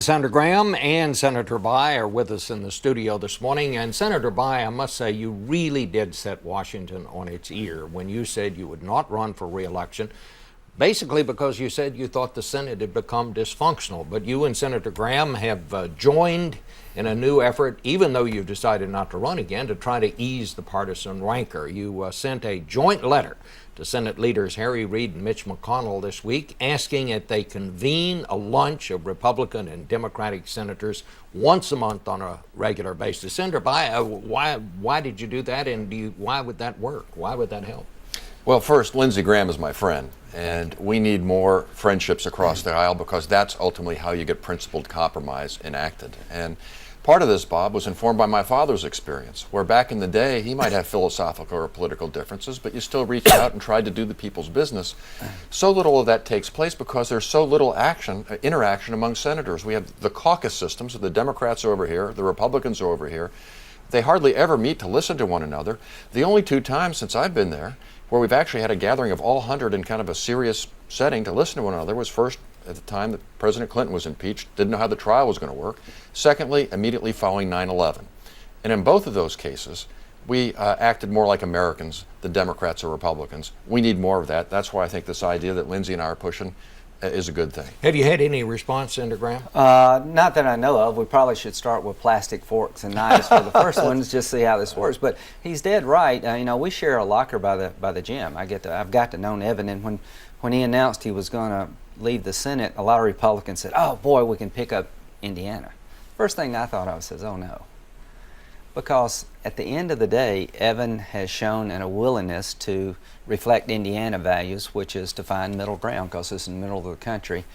Senator Graham and Senator Bayh are with us in the studio this morning. And Senator Bayh, I must say, you really did set Washington on its ear when you said you would not run for re-election, basically because you said you thought the Senate had become dysfunctional. But you and Senator Graham have joined in a new effort, even though you've decided not to run again, to try to ease the partisan rancor. You sent a joint letter to Senate leaders Harry Reid and Mitch McConnell this week, asking that they convene a lunch of Republican and Democratic senators once a month on a regular basis. Senator Bayh, why did you do that, and why would that work? Why would that help? Well, first, Lindsey Graham is my friend, and we need more friendships across the aisle because that's ultimately how you get principled compromise enacted. And part of this, Bob, was informed by my father's experience, where back in the day he might have philosophical or political differences, but you still reached out and tried to do the people's business. So little of that takes place because there's so little interaction among senators. We have the caucus systems, so the Democrats are over here, the Republicans are over here. They hardly ever meet to listen to one another. The only two times since I've been there where we've actually had a gathering of all 100 in kind of a serious setting to listen to one another was first at the time that President Clinton was impeached, didn't know how the trial was going to work. Secondly, immediately following 9/11. And in both of those cases, we acted more like Americans than Democrats or Republicans. We need more of that. That's why I think this idea that Lindsey and I are pushing is a good thing. Have you had any response, Senator Graham? Not that I know of. We probably should start with plastic forks and knives for the first ones, just see how this works. But he's dead right. We share a locker by the gym. I've got to know Evan, and when he announced he was going to leave the Senate, a lot of Republicans said, "Oh boy, we can pick up Indiana." First thing I thought of was, "Oh no," because at the end of the day, Evan has shown a willingness to reflect Indiana values, which is to find middle ground because it's in the middle of the country.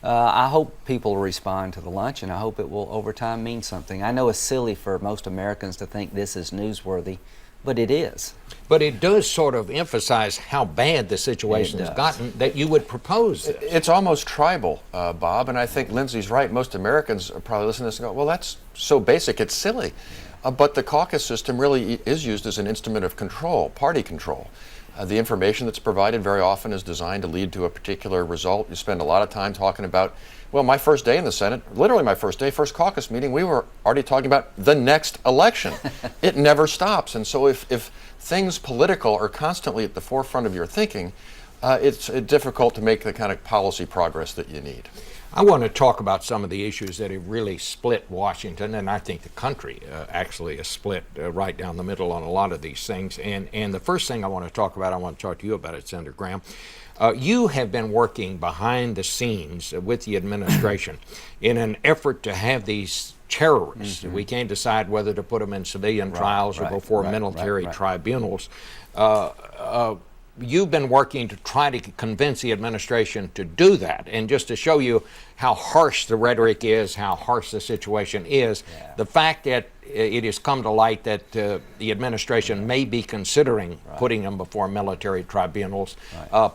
I hope people will respond to the lunch, and I hope it will over time mean something. I know it's silly for most Americans to think this is newsworthy, but it is. But it does sort of emphasize how bad the situation has gotten that you would propose this. It's almost tribal, Bob, and I think Lindsey's right. Most Americans are probably listening to this and go, well, that's so basic, it's silly. But the caucus system really is used as an instrument of control, party control. The information that's provided very often is designed to lead to a particular result. You spend a lot of time talking about, well, my first day in the Senate, literally my first day, first caucus meeting, we were already talking about the next election. It never stops. And so if things political are constantly at the forefront of your thinking, it's difficult to make the kind of policy progress that you need. I want to talk about some of the issues that have really split Washington, and I think the country actually is split right down the middle on a lot of these things. And the first thing I want to talk to you about it, Senator Graham. You have been working behind the scenes with the administration in an effort to have these terrorists. We can't decide whether to put them in civilian trials or before military tribunals. You've been working to try to convince the administration to do that. And just to show you how harsh the rhetoric is, how harsh the situation is, the fact that it has come to light that the administration may be considering putting them before military tribunals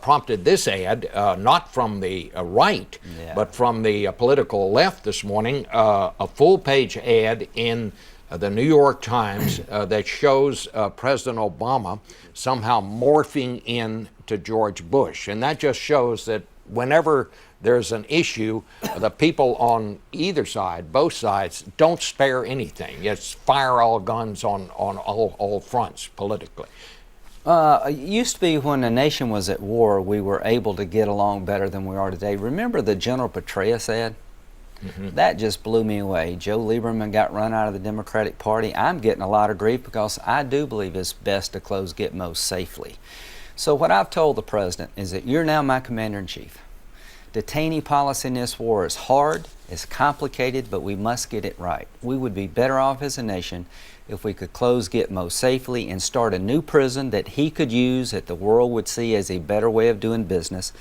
prompted this ad, not from the right, but from the political left this morning, a full-page ad in the New York Times that shows President Obama somehow morphing into George Bush. And that just shows that whenever there's an issue, the people on either side, both sides, don't spare anything. It's fire all guns on all fronts politically. It used to be when a nation was at war, we were able to get along better than we are today. Remember the General Petraeus ad? That just blew me away. Joe Lieberman got run out of the Democratic Party. I'm getting a lot of grief because I do believe it's best to close Gitmo safely. So what I've told the President is that you're now my Commander-in-Chief. Detainee policy in this war is hard, it's complicated, but we must get it right. We would be better off as a nation if we could close Gitmo safely and start a new prison that he could use, that the world would see as a better way of doing business.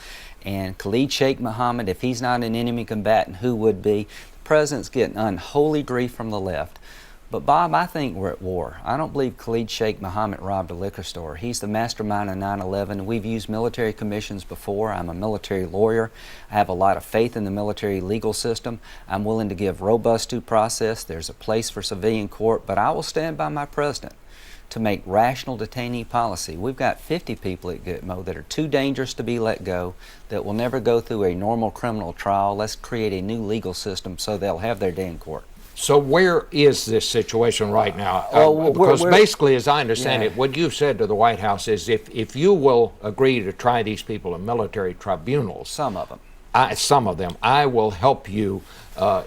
And Khalid Sheikh Mohammed, if he's not an enemy combatant, who would be? The President's getting unholy grief from the left. But Bob, I think we're at war. I don't believe Khalid Sheikh Mohammed robbed a liquor store. He's the mastermind of 9/11. We've used military commissions before. I'm a military lawyer. I have a lot of faith in the military legal system. I'm willing to give robust due process. There's a place for civilian court, but I will stand by my President to make rational detainee policy. We've got 50 people at Gitmo that are too dangerous to be let go, that will never go through a normal criminal trial. Let's create a new legal system so they'll have their day in court. So where is this situation right now? Well, because we're- basically, as I understand Yeah. it, what you've said to the White House is if you will agree to try these people in military tribunals, Some of them. some of them, I will help you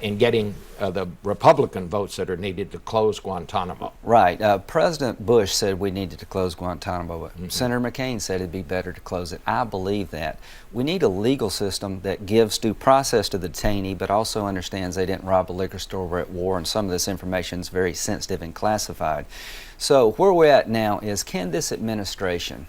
in getting the Republican votes that are needed to close Guantanamo. Right. President Bush said we needed to close Guantanamo, but Senator McCain said it'd be better to close it. I believe that. We need a legal system that gives due process to the detainee, but also understands they didn't rob a liquor store, we're at war, and some of this information is very sensitive and classified. So where we're at now is, can this administration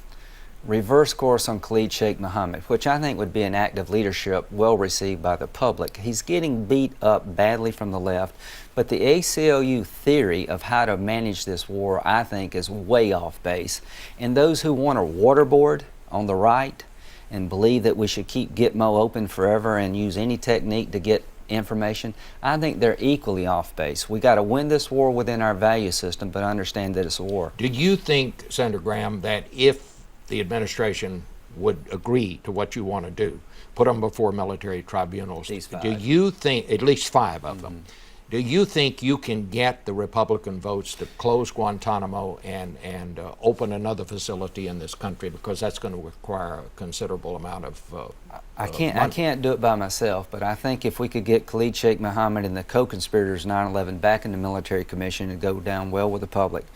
reverse course on Khalid Sheikh Mohammed, which I think would be an act of leadership well received by the public. He's getting beat up badly from the left, but the ACLU theory of how to manage this war, I think, is way off base. And those who want to waterboard on the right and believe that we should keep Gitmo open forever and use any technique to get information, I think they're equally off base. We got to win this war within our value system, but understand that it's a war. Do you think, Senator Graham, that if the administration would agree to what you want to do, put them before military tribunals, These five. do you think, at least 5 of them, do you think you can get the Republican votes to close Guantanamo and open another facility in this country? Because that's going to require a considerable amount of I can't money. do it by myself, but I think if we could get Khalid Sheikh Mohammed and the co-conspirators 9/11 back in the military commission, it'd go down well with the public.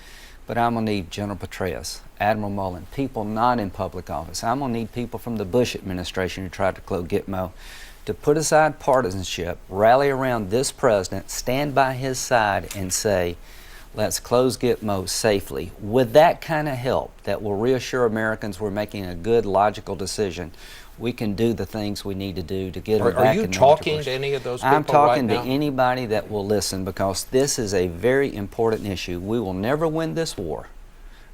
But I'm going to need General Petraeus, Admiral Mullen, people not in public office. I'm going to need people from the Bush administration who tried to close Gitmo to put aside partisanship, rally around this president, stand by his side, and say, let's close Gitmo safely. With that kind of help that will reassure Americans we're making a good, logical decision, we can do the things we need to do to get them back Are you in the talking military. to any of those people I'm talking right to now? anybody that will listen, because this is a very important issue. We will never win this war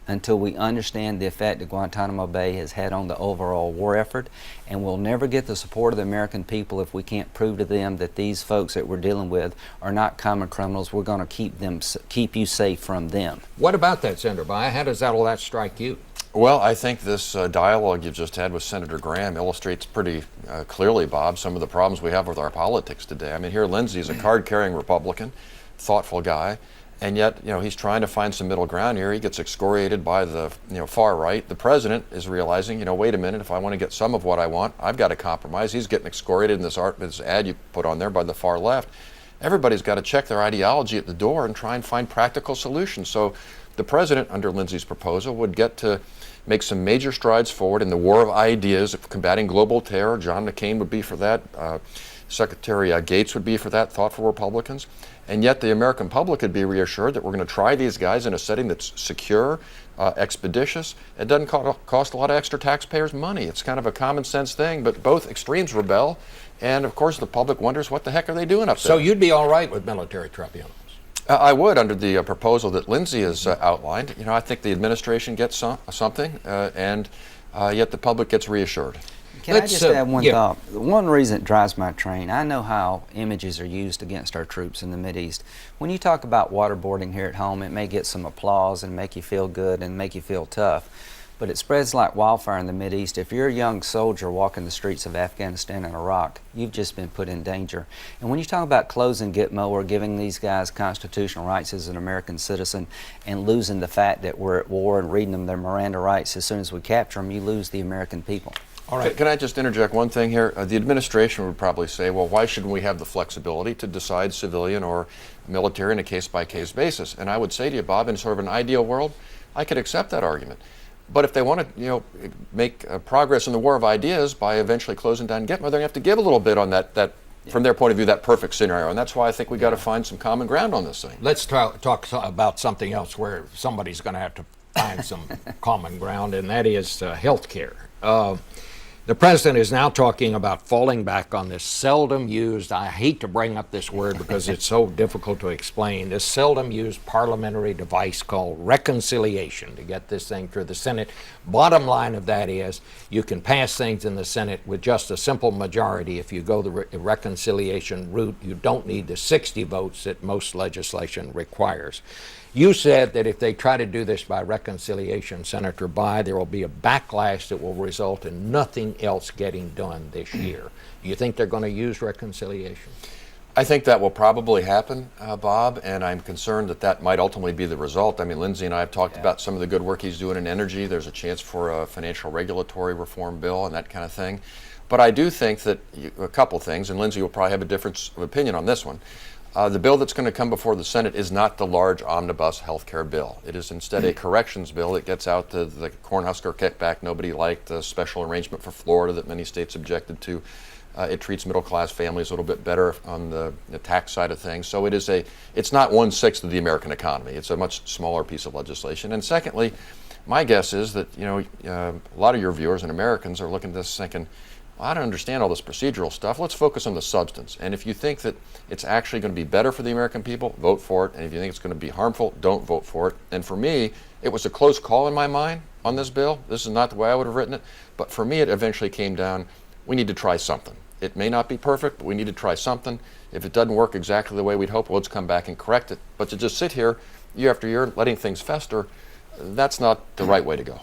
until we understand the effect that Guantanamo Bay has had on the overall war effort, and we'll never get the support of the American people if we can't prove to them that these folks that we're dealing with are not common criminals. We're going to keep you safe from them. What about that, Senator Byer? How does all that strike you? Well, I think this dialogue you've just had with Senator Graham illustrates pretty clearly, Bob, some of the problems we have with our politics today. I mean, here Lindsey's a card-carrying Republican, thoughtful guy, and yet, he's trying to find some middle ground here. He gets excoriated by the, far right. The president is realizing, wait a minute, if I want to get some of what I want, I've got to compromise. He's getting excoriated in this ad you put on there by the far left. Everybody's got to check their ideology at the door and try and find practical solutions. So the president, under Lindsey's proposal, would get to make some major strides forward in the war of ideas of combating global terror. John McCain would be for that. Secretary Gates would be for that, thoughtful Republicans. And yet the American public could be reassured that we're going to try these guys in a setting that's secure, expeditious. It doesn't cost a lot of extra taxpayers' money. It's kind of a common sense thing, but both extremes rebel. And of course, the public wonders, what the heck are they doing up there? So you'd be all right with military tribunals? I would, under the proposal that Lindsey has outlined. I think the administration gets something, and yet the public gets reassured. Can I Let's, just add one yeah. thought? One reason it drives my train, I know how images are used against our troops in the Mideast. When you talk about waterboarding here at home, it may get some applause and make you feel good and make you feel tough, but it spreads like wildfire in the Mideast. If you're a young soldier walking the streets of Afghanistan and Iraq, you've just been put in danger. And when you talk about closing Gitmo or giving these guys constitutional rights as an American citizen and losing the fact that we're at war and reading them their Miranda rights as soon as we capture them, you lose the American people. All right. Can I just interject one thing here? The administration would probably say, well, why shouldn't we have the flexibility to decide civilian or military on a case-by-case basis? And I would say to you, Bob, in sort of an ideal world, I could accept that argument. But if they want to, make progress in the war of ideas by eventually closing down Gitmo, they're going to have to give a little bit on that from their point of view, that perfect scenario. And that's why I think we got to find some common ground on this thing. Let's talk about something else where somebody's going to have to find some common ground, and that is health care. The president is now talking about falling back on this seldom used, I hate to bring up this word because it's so difficult to explain, this seldom used parliamentary device called reconciliation to get this thing through the Senate. Bottom line of that is you can pass things in the Senate with just a simple majority if you go the reconciliation route. You don't need the 60 votes that most legislation requires. You said that if they try to do this by reconciliation, Senator Bayh, there will be a backlash that will result in nothing else getting done this year. Do you think they're going to use reconciliation? I think that will probably happen, Bob, and I'm concerned that that might ultimately be the result. I mean, Lindsey and I have talked about some of the good work he's doing in energy. There's a chance for a financial regulatory reform bill and that kind of thing. But I do think that a couple things, and Lindsey will probably have a difference of opinion on this one. The bill that's going to come before the Senate is not the large omnibus health care bill. It is instead a corrections bill that gets out the Cornhusker kickback nobody liked, the special arrangement for Florida that many states objected to. It treats middle-class families a little bit better on the tax side of things. So it's not 1/6 of the American economy. It's a much smaller piece of legislation. And secondly, my guess is that a lot of your viewers and Americans are looking at this thinking, well, I don't understand all this procedural stuff. Let's focus on the substance. And if you think that it's actually going to be better for the American people, vote for it. And if you think it's going to be harmful, don't vote for it. And for me, it was a close call in my mind on this bill. This is not the way I would have written it. But for me, it eventually came down, we need to try something. It may not be perfect, but we need to try something. If it doesn't work exactly the way we'd hope, well, let's come back and correct it. But to just sit here year after year letting things fester, that's not the right way to go.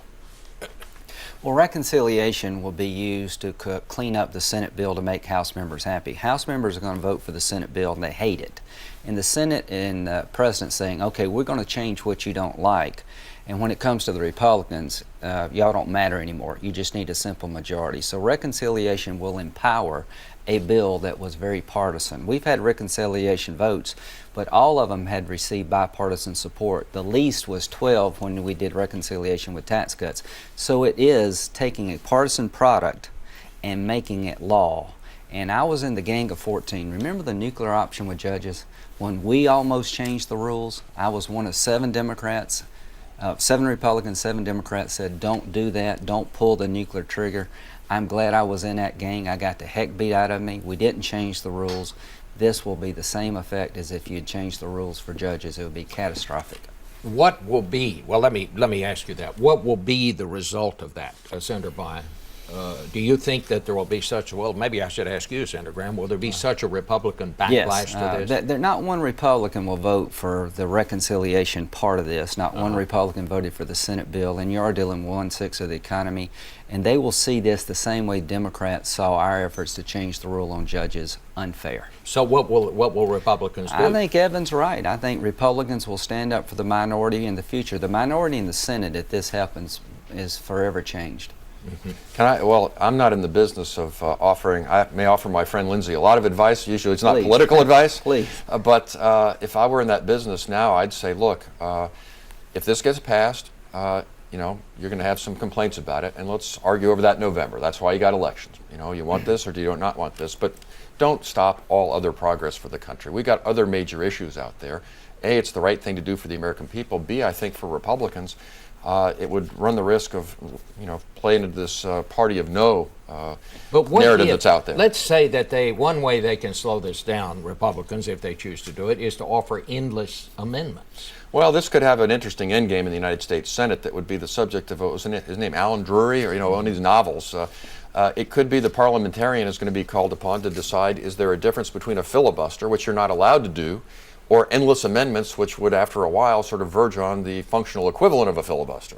Well, reconciliation will be used to clean up the Senate bill to make House members happy. House members are going to vote for the Senate bill and they hate it. And the Senate and the President saying, okay, we're going to change what you don't like. And when it comes to the Republicans, y'all don't matter anymore. You just need a simple majority. So reconciliation will empower a bill that was very partisan. We've had reconciliation votes, but all of them had received bipartisan support. The least was 12 when we did reconciliation with tax cuts. So it is taking a partisan product and making it law. And I was in the Gang of 14. Remember the nuclear option with judges? When we almost changed the rules, I was one of 7 Democrats. 7 Republicans, 7 Democrats said, don't do that, don't pull the nuclear trigger. I'm glad I was in that gang. I got the heck beat out of me. We didn't change the rules. This will be the same effect as if you had changed the rules for judges. It would be catastrophic. What will be, well, let me ask you that. What will be the result of that, Senator Bayh? Do you think that there will be such, well, maybe I should ask you, Senator Graham, will there be such a Republican backlash to this? Not one Republican will vote for the reconciliation part of this. Not one Republican voted for the Senate bill, and you are dealing with 1/6 of the economy. And they will see this the same way Democrats saw our efforts to change the rule on judges unfair. So what will Republicans do? I think Evan's right. I think Republicans will stand up for the minority in the future. The minority in the Senate, if this happens, is forever changed. Mm-hmm. Well, I'm not in the business of offering, I may offer my friend Lindsey a lot of advice. Usually it's not political advice. Please. But if I were in that business now, I'd say, look, if this gets passed, you're going to have some complaints about it, and let's argue over that in November. That's why you got elections. You want this or do you not want this? But don't stop all other progress for the country. We got other major issues out there. A, it's the right thing to do for the American people. B, I think for Republicans, it would run the risk of, playing into this party of no narrative that's out there. Let's say that one way they can slow this down, Republicans, if they choose to do it, is to offer endless amendments. Well, this could have an interesting endgame in the United States Senate that would be the subject of, what was his name, Alan Drury, or one of these novels. It could be the parliamentarian is going to be called upon to decide, is there a difference between a filibuster, which you're not allowed to do, or endless amendments, which would, after a while, sort of verge on the functional equivalent of a filibuster.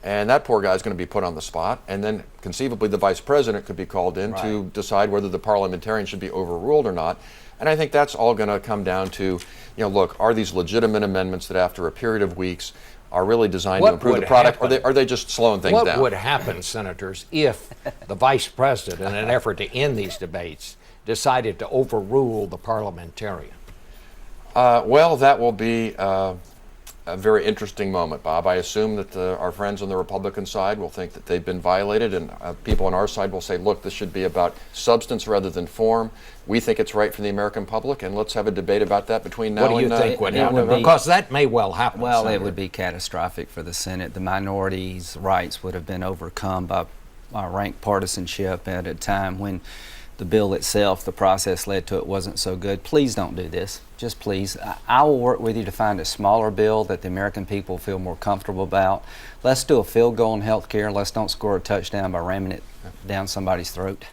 And that poor guy is going to be put on the spot, and then conceivably the vice president could be called in to decide whether the parliamentarian should be overruled or not. And I think that's all going to come down to, look, are these legitimate amendments that after a period of weeks are really designed to improve the product, or are they just slowing things down? What would happen, Senators, if the vice president, in an effort to end these debates, decided to overrule the parliamentarian? Well, that will be a very interesting moment, Bob. I assume that our friends on the Republican side will think that they've been violated, and people on our side will say, look, this should be about substance rather than form. We think it's right for the American public, and let's have a debate about that between now and... What do you think would happen? Because that may well happen. Well, Senator. It would be catastrophic for the Senate. The minority's rights would have been overcome by rank partisanship at a time when the bill itself, the process led to it, wasn't so good. Please don't do this. Just please. I will work with you to find a smaller bill that the American people feel more comfortable about. Let's do a field goal in health care. Let's don't score a touchdown by ramming it down somebody's throat.